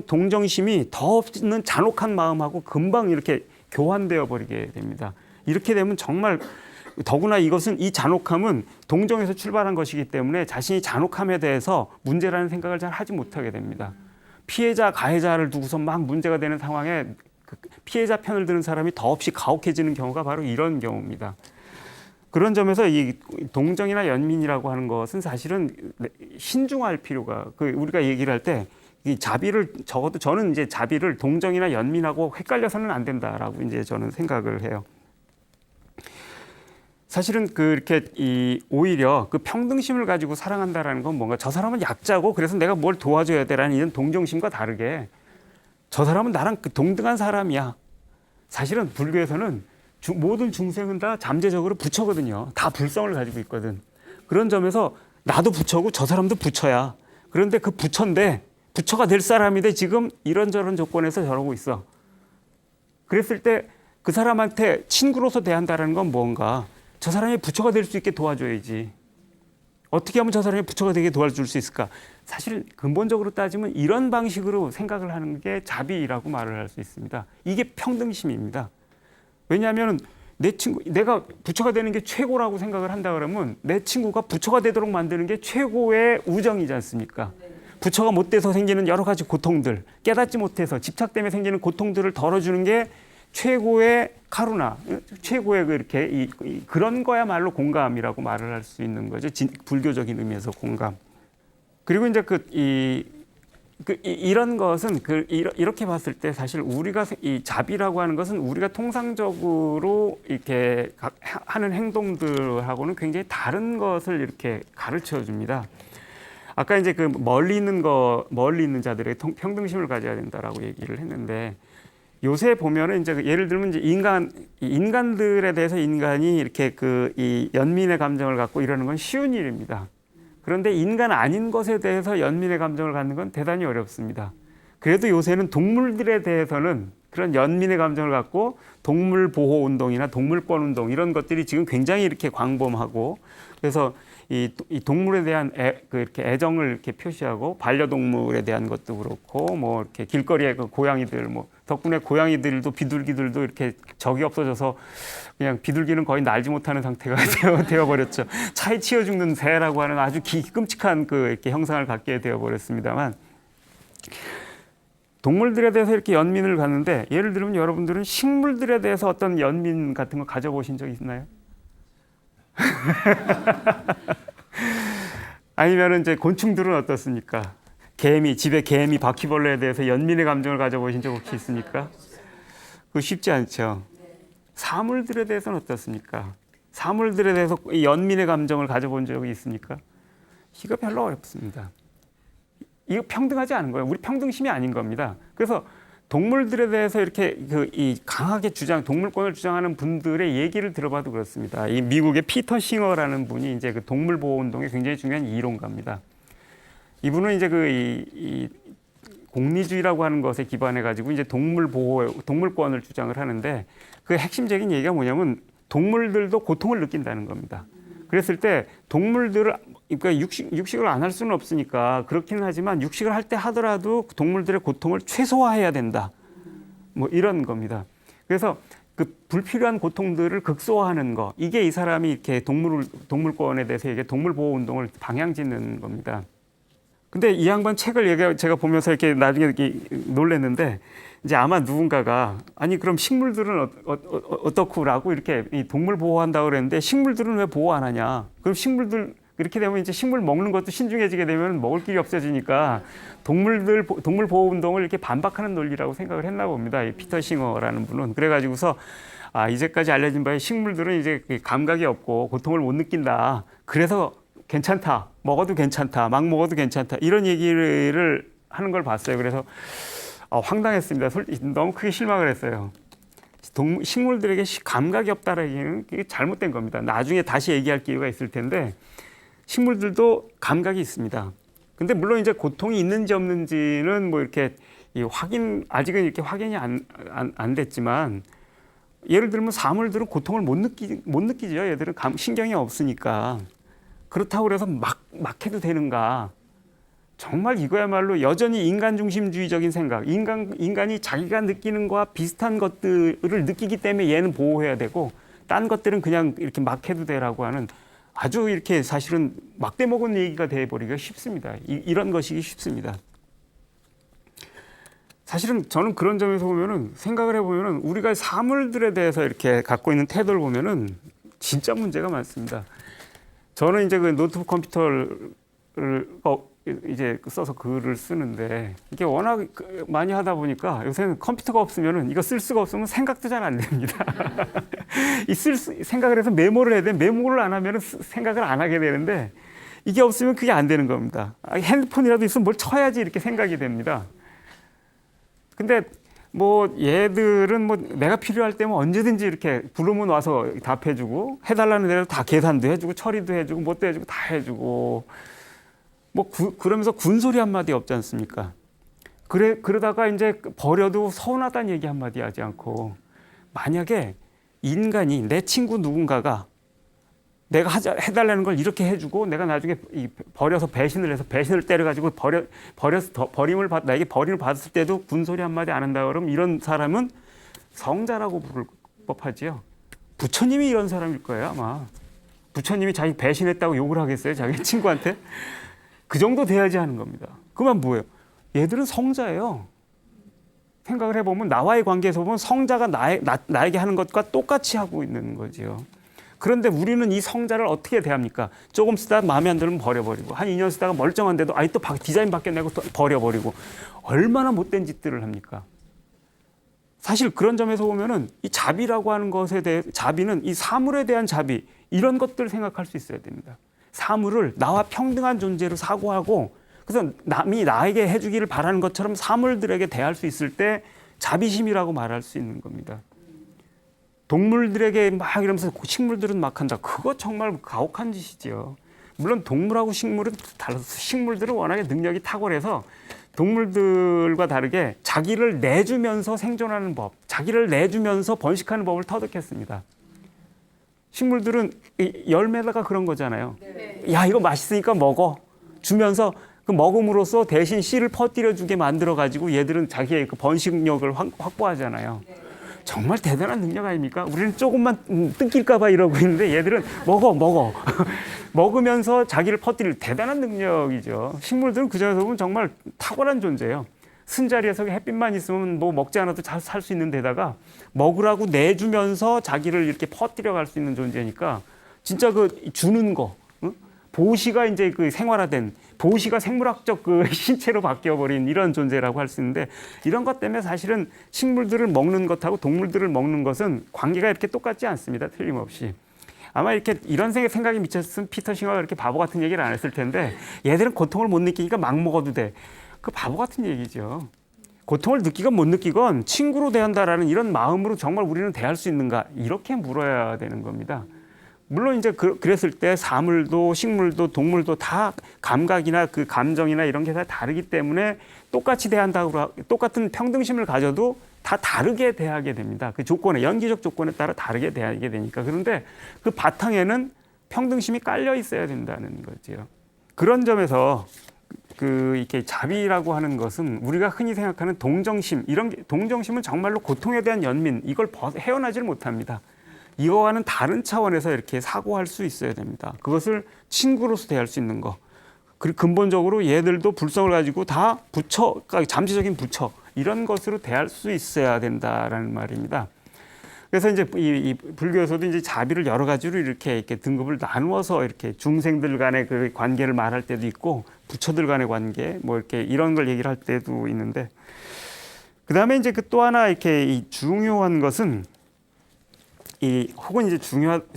Speaker 1: 동정심이 더없는 잔혹한 마음하고 금방 이렇게 교환되어 버리게 됩니다. 이렇게 되면 정말 더구나 이 잔혹함은 동정에서 출발한 것이기 때문에 자신이 잔혹함에 대해서 문제라는 생각을 잘 하지 못하게 됩니다. 피해자, 가해자를 두고서 막 문제가 되는 상황에 피해자 편을 드는 사람이 더없이 가혹해지는 경우가 바로 이런 경우입니다. 그런 점에서 이 동정이나 연민이라고 하는 것은 사실은 신중할 필요가 우리가 얘기를 할 때 이 자비를 적어도 저는 이제 자비를 동정이나 연민하고 헷갈려서는 안 된다라고 이제 저는 생각을 해요. 사실은 그렇게 오히려 그 평등심을 가지고 사랑한다라는 건 뭔가 저 사람은 약자고 그래서 내가 뭘 도와줘야 되라는 이런 동정심과 다르게 저 사람은 나랑 동등한 사람이야. 사실은 불교에서는 모든 중생은 다 잠재적으로 부처거든요. 다 불성을 가지고 있거든. 그런 점에서 나도 부처고 저 사람도 부처야. 그런데 그 부처인데 부처가 될 사람인데 지금 이런저런 조건에서 저러고 있어. 그랬을 때 그 사람한테 친구로서 대한다는 건 뭔가 저 사람이 부처가 될 수 있게 도와줘야지. 어떻게 하면 저 사람이 부처가 되게 도와줄 수 있을까? 사실 근본적으로 따지면 이런 방식으로 생각을 하는 게 자비라고 말을 할 수 있습니다. 이게 평등심입니다. 왜냐하면 내가 부처가 되는 게 최고라고 생각을 한다 그러면 내 친구가 부처가 되도록 만드는 게 최고의 우정이지 않습니까? 부처가 못 돼서 생기는 여러 가지 고통들, 깨닫지 못해서 집착 때문에 생기는 고통들을 덜어주는 게 최고의 카루나, 최고의 그렇게 그런 거야말로 공감이라고 말을 할 수 있는 거죠. 불교적인 의미에서 공감. 그리고 이제 이런 것은 이렇게 봤을 때 사실 우리가 이 자비라고 하는 것은 우리가 통상적으로 이렇게 하는 행동들하고는 굉장히 다른 것을 이렇게 가르쳐 줍니다. 아까 이제 그 멀리 있는 자들에게 평등심을 가져야 된다라고 얘기를 했는데 요새 보면은 이제 예를 들면 이제 인간들에 대해서 인간이 이렇게 이 연민의 감정을 갖고 이러는 건 쉬운 일입니다. 그런데 인간 아닌 것에 대해서 연민의 감정을 갖는 건 대단히 어렵습니다. 그래도 요새는 동물들에 대해서는 그런 연민의 감정을 갖고 동물 보호 운동이나 동물권 운동 이런 것들이 지금 굉장히 이렇게 광범하고 그래서 이 동물에 대한 이렇게 애정을 이렇게 표시하고 반려동물에 대한 것도 그렇고 뭐 이렇게 길거리에 그 고양이들 뭐 덕분에 고양이들도 비둘기들도 이렇게 적이 없어져서 그냥 비둘기는 거의 날지 못하는 상태가 되어버렸죠. 차에 치여 죽는 새라고 하는 아주 끔찍한 이렇게 형상을 갖게 되어버렸습니다만 동물들에 대해서 이렇게 연민을 갖는데 예를 들면 여러분들은 식물들에 대해서 어떤 연민 같은 거 가져보신 적 있나요? 아니면 이제 곤충들은 어떻습니까? 집에 개미, 바퀴벌레에 대해서 연민의 감정을 가져보신 적 혹시 있습니까? 그거 쉽지 않죠. 사물들에 대해서는 어떻습니까? 사물들에 대해서 연민의 감정을 가져본 적이 있습니까? 이거 별로 어렵습니다. 이거 평등하지 않은 거예요. 우리 평등심이 아닌 겁니다. 그래서 동물들에 대해서 이렇게 강하게 동물권을 주장하는 분들의 얘기를 들어봐도 그렇습니다. 이 미국의 피터 싱어라는 분이 이제 그 동물 보호 운동의 굉장히 중요한 이론가입니다. 이분은 이제 이 공리주의라고 하는 것에 기반해 가지고 이제 동물권을 주장을 하는데 그 핵심적인 얘기가 뭐냐면 동물들도 고통을 느낀다는 겁니다. 그랬을 때 동물들을 그러니까 육식을 안 할 수는 없으니까 그렇기는 하지만 육식을 할 때 하더라도 동물들의 고통을 최소화해야 된다. 뭐 이런 겁니다. 그래서 그 불필요한 고통들을 극소화하는 거 이게 이 사람이 이렇게 동물권에 대해서 이게 동물 보호 운동을 방향짓는 겁니다. 근데 이 양반 책을 제가 보면서 이렇게 나중에 이렇게 놀랐는데 이제 아마 누군가가 아니 그럼 식물들은 어떻고라고 이렇게 이 동물 보호한다고 그랬는데 식물들은 왜 보호 안 하냐? 그럼 식물들 이렇게 되면 이제 식물 먹는 것도 신중해지게 되면 먹을 길이 없어지니까 동물 보호 운동을 이렇게 반박하는 논리라고 생각을 했나 봅니다. 이 피터 싱어라는 분은 그래가지고서 이제까지 알려진 바에 식물들은 이제 감각이 없고 고통을 못 느낀다. 그래서 괜찮다. 먹어도 괜찮다. 막 먹어도 괜찮다. 이런 얘기를 하는 걸 봤어요. 그래서 황당했습니다. 너무 크게 실망을 했어요. 식물들에게 감각이 없다는 얘기는 잘못된 겁니다. 나중에 다시 얘기할 기회가 있을 텐데 식물들도 감각이 있습니다. 근데 물론 이제 고통이 있는지 없는지는 뭐 이렇게 아직은 이렇게 확인이 안 됐지만 예를 들면 사물들은 고통을 못 느끼죠. 얘들은 신경이 없으니까. 그렇다고 해서 막 해도 되는가? 정말 이거야말로 여전히 인간 중심주의적인 생각. 인간이 자기가 느끼는 거와 비슷한 것들을 느끼기 때문에 얘는 보호해야 되고 딴 것들은 그냥 이렇게 막 해도 되라고 하는 아주 이렇게 사실은 막대 먹은 얘기가 돼버리기가 쉽습니다. 이런 것이기 쉽습니다. 사실은 저는 그런 점에서 보면은 생각을 해보면은 우리가 사물들에 대해서 이렇게 갖고 있는 태도를 보면은 진짜 문제가 많습니다. 저는 이제 그 노트북 컴퓨터를 이제 써서 글을 쓰는데 이게 워낙 많이 하다 보니까 요새는 컴퓨터가 없으면은 이거 쓸 수가 없으면 생각도 잘 안 됩니다. 생각을 해서 메모를 해야 돼. 메모를 안 하면은 생각을 안 하게 되는데 이게 없으면 그게 안 되는 겁니다. 핸드폰이라도 있으면 뭘 쳐야지 이렇게 생각이 됩니다. 근데 뭐 얘들은 뭐 내가 필요할 때면 언제든지 이렇게 부르면 와서 답해주고 해달라는 대로 다 계산도 해주고 처리도 해주고 뭣도 해주고 다 해주고 뭐 그러면서 군소리 한마디 없지 않습니까? 그러다가 이제 버려도 서운하다는 얘기 한마디 하지 않고 만약에 인간이 내 친구 누군가가 내가 해달라는 걸 이렇게 해주고 내가 나중에 버려서 배신을 해서 배신을 때려가지고 나에게 버림을 받았을 때도 군소리 한마디 안 한다 그러면 이런 사람은 성자라고 부를 법하지요. 부처님이 이런 사람일 거예요 아마. 부처님이 자기 배신했다고 욕을 하겠어요 자기 친구한테? 그 정도 돼야지 하는 겁니다. 그만 뭐예요? 얘들은 성자예요. 생각을 해보면 나와의 관계에서 보면 성자가 나에게 하는 것과 똑같이 하고 있는 거지요. 그런데 우리는 이 성자를 어떻게 대합니까? 조금 쓰다가 마음에 안 들면 버려버리고 한 2년 쓰다가 멀쩡한데도 또 디자인 바뀌어내고 또 버려버리고 얼마나 못된 짓들을 합니까? 사실 그런 점에서 보면은 이 자비라고 하는 것에 대해 자비는 이 사물에 대한 자비 이런 것들을 생각할 수 있어야 됩니다. 사물을 나와 평등한 존재로 사고하고 그래서 남이 나에게 해주기를 바라는 것처럼 사물들에게 대할 수 있을 때 자비심이라고 말할 수 있는 겁니다. 동물들에게 막 이러면서 식물들은 막 한다. 그거 정말 가혹한 짓이지요. 물론 동물하고 식물은 달라서 식물들은 워낙에 능력이 탁월해서 동물들과 다르게 자기를 내주면서 생존하는 법, 자기를 내주면서 번식하는 법을 터득했습니다. 식물들은 열매다가 그런 거잖아요. 네. 야, 이거 맛있으니까 먹어. 주면서 그 먹음으로써 대신 씨를 퍼뜨려주게 만들어가지고 얘들은 자기의 그 번식력을 확보하잖아요. 네. 정말 대단한 능력 아닙니까? 우리는 조금만 뜯길까봐 이러고 있는데 얘들은 먹어. 먹으면서 자기를 퍼뜨릴 대단한 능력이죠. 식물들은 그 점에서 보면 정말 탁월한 존재예요. 쓴자리에서 햇빛만 있으면 뭐 먹지 않아도 잘 살 수 있는 데다가 먹으라고 내주면서 자기를 이렇게 퍼뜨려 갈 수 있는 존재니까 진짜 그 주는 거, 보시가 이제 그 생활화된 보시가 생물학적 그 신체로 바뀌어버린 이런 존재라고 할 수 있는데 이런 것 때문에 사실은 식물들을 먹는 것하고 동물들을 먹는 것은 관계가 이렇게 똑같지 않습니다. 틀림없이. 아마 이렇게 이런 생각이 미쳤으면 피터 싱어가 그렇게 바보 같은 얘기를 안 했을 텐데 얘들은 고통을 못 느끼니까 막 먹어도 돼. 그 바보 같은 얘기죠. 고통을 느끼건 못 느끼건 친구로 대한다라는 이런 마음으로 정말 우리는 대할 수 있는가 이렇게 물어야 되는 겁니다. 물론 이제 그랬을 때 사물도 식물도 동물도 다 감각이나 그 감정이나 이런 게 다 다르기 때문에 똑같이 대한다고 똑같은 평등심을 가져도 다 다르게 대하게 됩니다. 그 조건에 연기적 조건에 따라 다르게 대하게 되니까. 그런데 그 바탕에는 평등심이 깔려 있어야 된다는 거죠. 그런 점에서 이렇게 자비라고 하는 것은 우리가 흔히 생각하는 동정심 이런 게 동정심은 정말로 고통에 대한 연민 이걸 헤어나지를 못합니다. 이거와는 다른 차원에서 이렇게 사고할 수 있어야 됩니다. 그것을 친구로서 대할 수 있는 거. 그리고 근본적으로 얘들도 불성을 가지고 다 부처, 잠재적인 부처 이런 것으로 대할 수 있어야 된다라는 말입니다. 그래서 이제 이 불교에서도 이제 자비를 여러 가지로 이렇게 등급을 나누어서 이렇게 중생들 간의 그 관계를 말할 때도 있고 부처들 간의 관계 뭐 이렇게 이런 걸 얘기를 할 때도 있는데 그 다음에 이제 그 또 하나 이렇게 이 중요한 것은 혹은 이제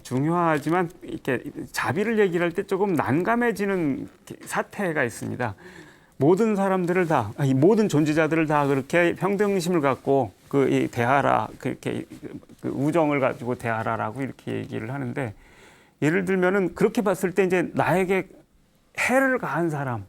Speaker 1: 중요하지만 이렇게 자비를 얘기를 할 때 조금 난감해지는 사태가 있습니다. 모든 사람들을 다, 모든 존재자들을 다 그렇게 평등심을 갖고 대하라, 그렇게 우정을 가지고 대하라라고 이렇게 얘기를 하는데 예를 들면은 그렇게 봤을 때 이제 나에게 해를 가한 사람,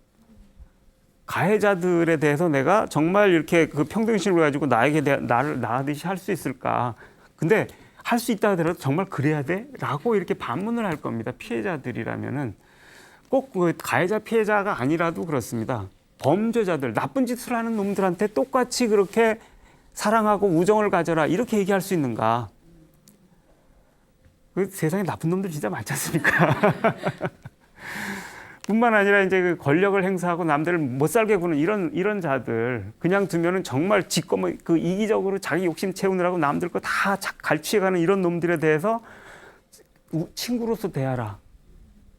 Speaker 1: 가해자들에 대해서 내가 정말 이렇게 그 평등심을 가지고 나를 나하듯이 할 수 있을까? 근데 할 수 있다 하더라도 정말 그래야 돼? 라고 이렇게 반문을 할 겁니다. 피해자들이라면은 꼭 가해자 피해자가 아니라도 그렇습니다. 범죄자들, 나쁜 짓을 하는 놈들한테 똑같이 그렇게 사랑하고 우정을 가져라 이렇게 얘기할 수 있는가? 세상에 나쁜 놈들 진짜 많지 않습니까? 뿐만 아니라 이제 그 권력을 행사하고 남들을 못 살게 구는 이런 자들 그냥 두면은 정말 그 이기적으로 자기 욕심 채우느라고 남들 거 다 갈취해가는 이런 놈들에 대해서 친구로서 대하라.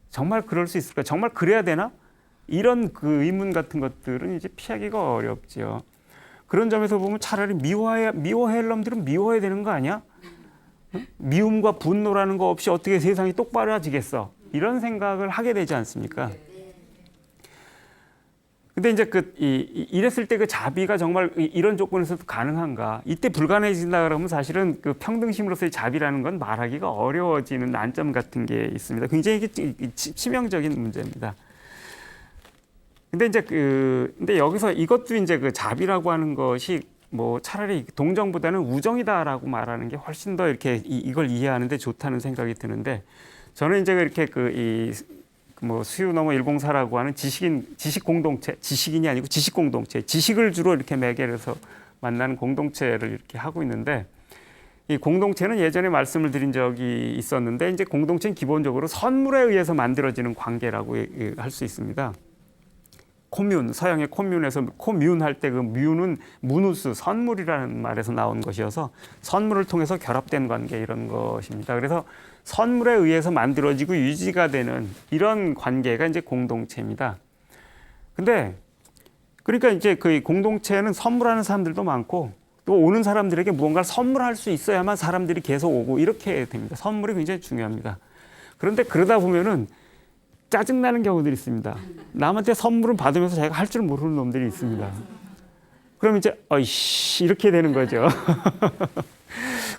Speaker 1: 정말 그럴 수 있을까? 정말 그래야 되나? 이런 그 의문 같은 것들은 이제 피하기가 어렵지요. 그런 점에서 보면 차라리 미워해야 할 놈들은 미워해야 되는 거 아니야? 응? 미움과 분노라는 거 없이 어떻게 세상이 똑바로지겠어? 이런 생각을 하게 되지 않습니까? 근데 이제 이랬을 때 그 자비가 정말 이런 조건에서도 가능한가? 이때 불가능해진다 그러면 사실은 그 평등심으로서의 자비라는 건 말하기가 어려워지는 난점 같은 게 있습니다. 굉장히 치명적인 문제입니다. 근데 이제 근데 여기서 이것도 이제 그 자비라고 하는 것이 뭐 차라리 동정보다는 우정이다라고 말하는 게 훨씬 더 이렇게 이걸 이해하는데 좋다는 생각이 드는데 저는 이제 이렇게 수유 넘어 104라고 하는 지식 공동체, 지식인이 아니고 지식 공동체, 지식을 주로 이렇게 매개로 해서 만나는 공동체를 이렇게 하고 있는데 이 공동체는 예전에 말씀을 드린 적이 있었는데 이제 공동체는 기본적으로 선물에 의해서 만들어지는 관계라고 할 수 있습니다. 코뮌, 서양의 코뮌에서 코뮌 할 때 그 뮌은 무누스, 선물이라는 말에서 나온 것이어서 선물을 통해서 결합된 관계 이런 것입니다. 그래서 선물에 의해서 만들어지고 유지가 되는 이런 관계가 이제 공동체입니다. 근데 그러니까 이제 그 공동체는 선물하는 사람들도 많고 또 오는 사람들에게 무언가를 선물할 수 있어야만 사람들이 계속 오고 이렇게 됩니다. 선물이 굉장히 중요합니다. 그런데 그러다 보면은 짜증나는 경우들이 있습니다. 남한테 선물을 받으면서 자기가 할 줄 모르는 놈들이 있습니다. 그럼 이제 어이씨 이렇게 되는 거죠.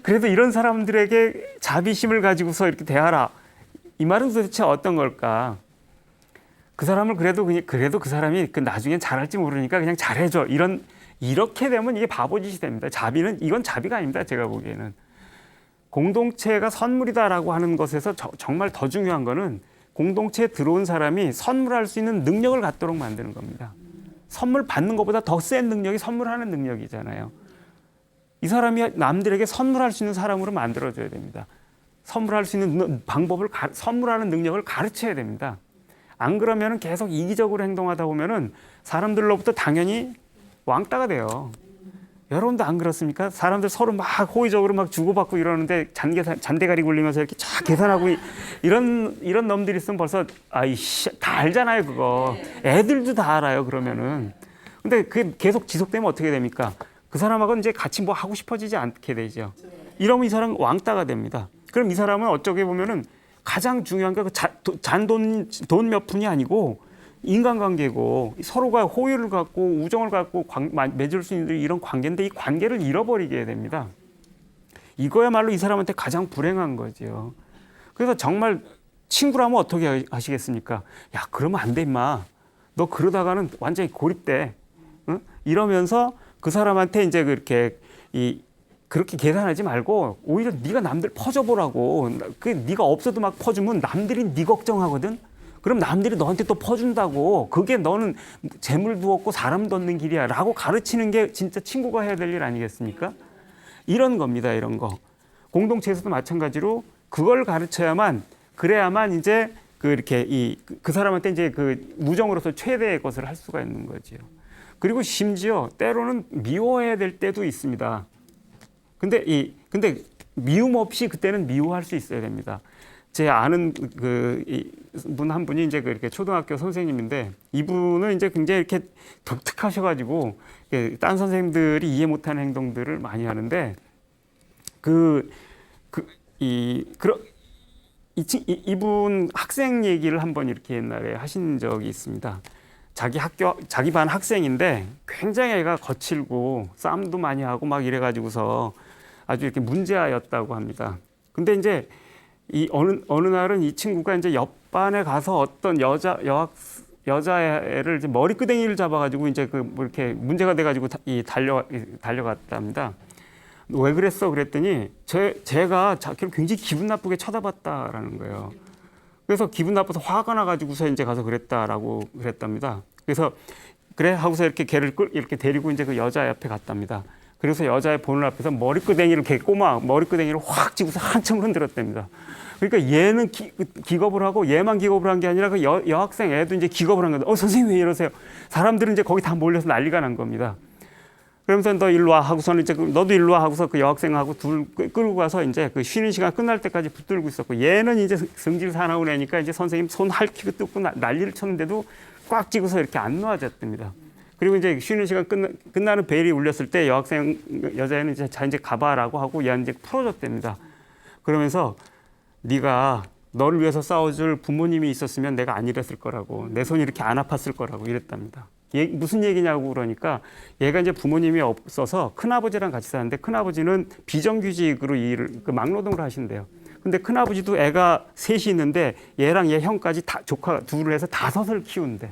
Speaker 1: 그래도 이런 사람들에게 자비심을 가지고서 이렇게 대하라. 이 말은 도대체 어떤 걸까? 그 사람을 그래도 그 사람이 나중엔 잘할지 모르니까 그냥 잘해줘. 이렇게 되면 이게 바보짓이 됩니다. 이건 자비가 아닙니다. 제가 보기에는. 공동체가 선물이다라고 하는 것에서 정말 더 중요한 거는 공동체에 들어온 사람이 선물할 수 있는 능력을 갖도록 만드는 겁니다. 선물 받는 것보다 더 센 능력이 선물하는 능력이잖아요. 이 사람이 남들에게 선물할 수 있는 사람으로 만들어줘야 됩니다. 선물할 수 있는 방법을, 선물하는 능력을 가르쳐야 됩니다. 안 그러면 계속 이기적으로 행동하다 보면은 사람들로부터 당연히 왕따가 돼요. 여러분도 안 그렇습니까? 사람들 서로 막 호의적으로 막 주고받고 이러는데 잔대가리 굴리면서 이렇게 쫙 계산하고 이런 놈들이 있으면 벌써 아이씨 다 알잖아요 그거. 애들도 다 알아요 그러면은. 근데 그게 계속 지속되면 어떻게 됩니까? 그 사람하고는 이제 같이 뭐 하고 싶어지지 않게 되죠. 이러면 이 사람은 왕따가 됩니다. 그럼 이 사람은 어떻게 보면은 가장 중요한 게 돈 몇 푼이 아니고 인간관계고 서로가 호의를 갖고 우정을 갖고 맺을 수 있는 이런 관계인데 이 관계를 잃어버리게 됩니다. 이거야말로 이 사람한테 가장 불행한 거죠. 그래서 정말 친구라면 어떻게 하시겠습니까? 야, 그러면 안 돼, 임마. 너 그러다가는 완전히 고립돼. 응? 이러면서 그 사람한테 이제 그렇게 계산하지 말고 오히려 네가 남들 퍼줘보라고. 네가 없어도 막 퍼주면 남들이 네 걱정하거든. 그럼 남들이 너한테 또 퍼준다고. 그게 너는 재물도 없고 사람도 없는 길이야 라고 가르치는 게 진짜 친구가 해야 될 일 아니겠습니까? 이런 겁니다. 이런 거. 공동체에서도 마찬가지로 그걸 가르쳐야만 그래야만 이제 그 사람한테 이제 그 무정으로서 최대의 것을 할 수가 있는 거지요. 그리고 심지어 때로는 미워해야 될 때도 있습니다. 근데 미움 없이 그때는 미워할 수 있어야 됩니다. 제 아는 분 한 분이 이제 그렇게 초등학교 선생님인데 이분은 이제 굉장히 이렇게 독특하셔가지고 딴 선생님들이 이해 못하는 행동들을 많이 하는데 이분 학생 얘기를 한번 이렇게 옛날에 하신 적이 있습니다. 자기 반 학생인데 굉장히 애가 거칠고 싸움도 많이 하고 막 이래가지고서 아주 이렇게 문제아였다고 합니다. 근데 이제 어느 날은 이 친구가 이제 옆반에 가서 어떤 여자애를 이제 머리끄댕이를 잡아가지고 이제 뭐 이렇게 문제가 돼가지고 달려갔답니다. 왜 그랬어? 그랬더니 제가 자기를 굉장히 기분 나쁘게 쳐다봤다라는 거예요. 그래서 기분 나빠서 화가 나가지고서 이제 가서 그랬답니다. 그래서 그래 하고서 이렇게 걔를 이렇게 데리고 이제 그 여자 옆에 갔답니다. 그래서 여자의 보는 앞에서 머리끄댕이를 머리끄댕이를 확 쥐고서 한참 흔들었답니다. 그러니까 얘는 기겁을 하고 얘만 기겁을 한 게 아니라 그 여학생 애도 이제 기겁을 한 거예요. 선생님 왜 이러세요? 사람들은 이제 거기 다 몰려서 난리가 난 겁니다. 그러면서 너 일로 와 하고서는 이제 너도 일로 와 하고서 그 여학생하고 둘 끌고 가서 이제 그 쉬는 시간 끝날 때까지 붙들고 있었고 얘는 이제 성질 사나운 애니까 이제 선생님 손 핥히고 뜯고 난리를 쳤는데도 꽉 쥐고서 이렇게 안 놓아졌답니다. 그리고 이제 쉬는 시간 끝나는 벨이 울렸을 때 여자애는 이제 자 이제 가봐라고 하고 얘는 이제 풀어줬답니다. 그러면서 네가 너를 위해서 싸워줄 부모님이 있었으면 내가 안 이랬을 거라고 내 손이 이렇게 안 아팠을 거라고 이랬답니다. 무슨 얘기냐고 그러니까 얘가 이제 부모님이 없어서 큰아버지랑 같이 사는데 큰아버지는 비정규직으로 막노동을 하신대요. 근데 큰아버지도 애가 셋이 있는데 얘랑 얘 형까지 조카 둘을 해서 5을 키운대.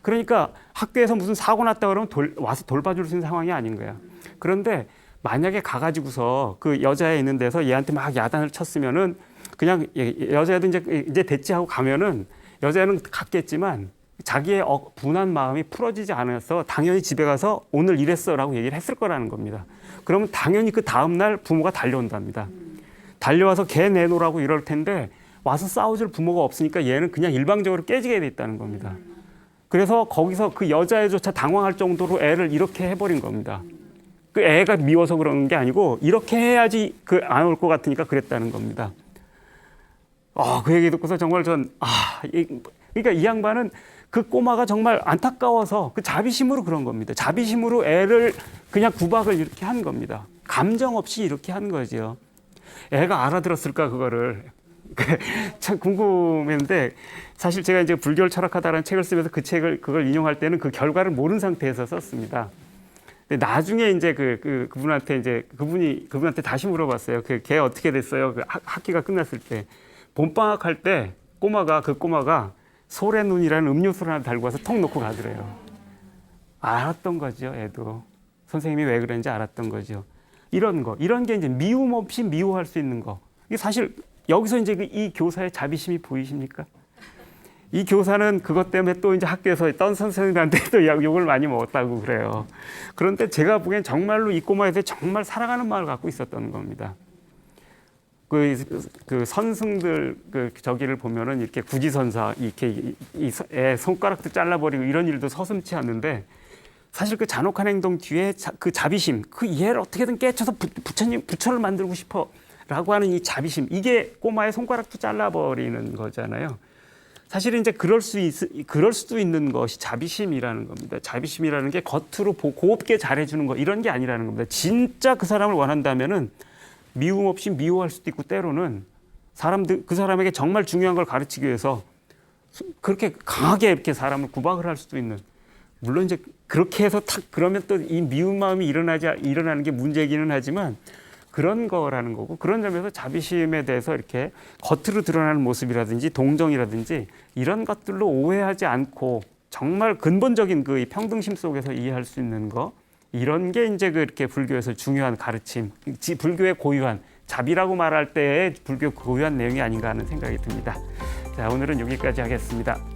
Speaker 1: 그러니까 학교에서 무슨 사고 났다 그러면 와서 돌봐줄 수 있는 상황이 아닌 거야. 그런데 만약에 가가지고서 그 여자애 있는 데서 얘한테 막 야단을 쳤으면은 그냥 여자애도 이제 대치하고 가면은 여자애는 갔겠지만 자기의 분한 마음이 풀어지지 않아서 당연히 집에 가서 오늘 이랬어라고 얘기를 했을 거라는 겁니다. 그러면 당연히 그 다음 날 부모가 달려온답니다. 달려와서 걔 내놓으라고 이럴 텐데 와서 싸워줄 부모가 없으니까 얘는 그냥 일방적으로 깨지게 돼 있다는 겁니다. 그래서 거기서 그 여자애조차 당황할 정도로 애를 이렇게 해버린 겁니다. 그 애가 미워서 그러는 게 아니고 이렇게 해야지 안 올 것 같으니까 그랬다는 겁니다. 그 얘기 듣고서 정말 그러니까 이 양반은 그 꼬마가 정말 안타까워서 그 자비심으로 그런 겁니다. 자비심으로 애를 그냥 구박을 이렇게 한 겁니다. 감정 없이 이렇게 한 거죠. 애가 알아들었을까 그거를. 참 궁금했는데 사실 제가 이제 불교를 철학하다라는 책을 쓰면서 그걸 인용할 때는 그 결과를 모르는 상태에서 썼습니다. 근데 나중에 이제 그분한테 다시 물어봤어요. 걔 어떻게 됐어요? 그 학기가 끝났을 때 봄방학 할 때 그 꼬마가 소래눈이라는 음료수를 하나 달고 와서 턱 놓고 가더래요. 알았던 거죠, 애도. 선생님이 왜 그랬는지 알았던 거죠. 이런 게 이제 미움 없이 미워할 수 있는 거. 이게 사실 여기서 이제 이 교사의 자비심이 보이십니까? 이 교사는 그것 때문에 또 이제 학교에서 떤 선생님한테 또 욕을 많이 먹었다고 그래요. 그런데 제가 보기엔 정말로 이 꼬마에 대해 정말 사랑하는 마음을 갖고 있었던 겁니다. 그 선승들 저기를 보면은 이렇게 구지선사 이렇게 애 손가락도 잘라버리고 이런 일도 서슴지 않는데 사실 그 잔혹한 행동 뒤에 그 자비심, 그 이해를 어떻게든 깨쳐서 부처를 만들고 싶어라고 하는 이 자비심, 이게 꼬마의 손가락도 잘라버리는 거잖아요. 사실은 이제 그럴 수도 있는 것이 자비심이라는 겁니다. 자비심이라는 게 겉으로 곱게 잘해주는 거 이런 게 아니라는 겁니다. 진짜 그 사람을 원한다면은 미움 없이 미워할 수도 있고 때로는 그 사람에게 정말 중요한 걸 가르치기 위해서 그렇게 강하게 이렇게 사람을 구박을 할 수도 있는. 물론 이제 그렇게 해서 그러면 또 이 미운 마음이 일어나는 게 문제이기는 하지만 그런 거라는 거고, 그런 점에서 자비심에 대해서 이렇게 겉으로 드러나는 모습이라든지 동정이라든지 이런 것들로 오해하지 않고 정말 근본적인 그 평등심 속에서 이해할 수 있는 거, 이런 게 이제 이렇게 불교에서 중요한 가르침, 불교의 고유한 자비라고 말할 때의 불교 고유한 내용이 아닌가 하는 생각이 듭니다. 자, 오늘은 여기까지 하겠습니다.